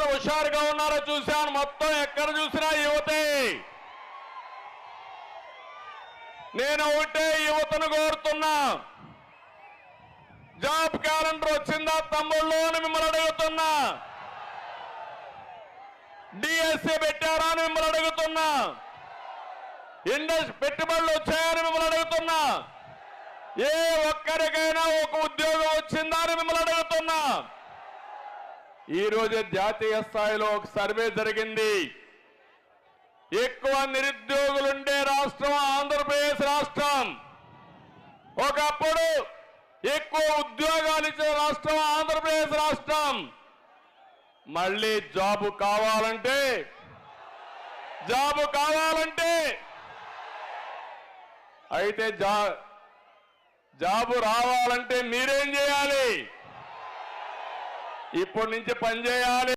హుషారుగా ఉన్నారో చూశాను. మొత్తం ఎక్కడ చూసినా యువతే. నేను ఒకటే యువతను కోరుతున్నా, జాబ్ క్యాలెండర్ వచ్చిందా తమ్ముళ్ళు అని మిమ్మల్ని అడుగుతున్నా. డిఎస్సి పెట్టారా అని మిమ్మల్ని అడుగుతున్నా. పెట్టుబడులు వచ్చాయని మిమ్మల్ని అడుగుతున్నా. ఏ ఒక్కరికైనా ఒక ఉద్యోగం వచ్చిందా అని మిమ్మల్ని అడుగుతున్నా. ఈ రోజు జాతీయ స్థాయిలో ఒక సర్వే జరిగింది. ఎక్కువ నిరుద్యోగులుండే రాష్ట్రం ఆంధ్రప్రదేశ్ రాష్ట్రం. ఒకప్పుడు ఎక్కువ ఉద్యోగాలు ఇచ్చిన రాష్ట్రం ఆంధ్రప్రదేశ్ రాష్ట్రం. మళ్ళీ జాబు కావాలంటే అయితే జాబు రావాలంటే మీరేం చేయాలి? ఇప్పటి నుంచి పనిచేయాలి.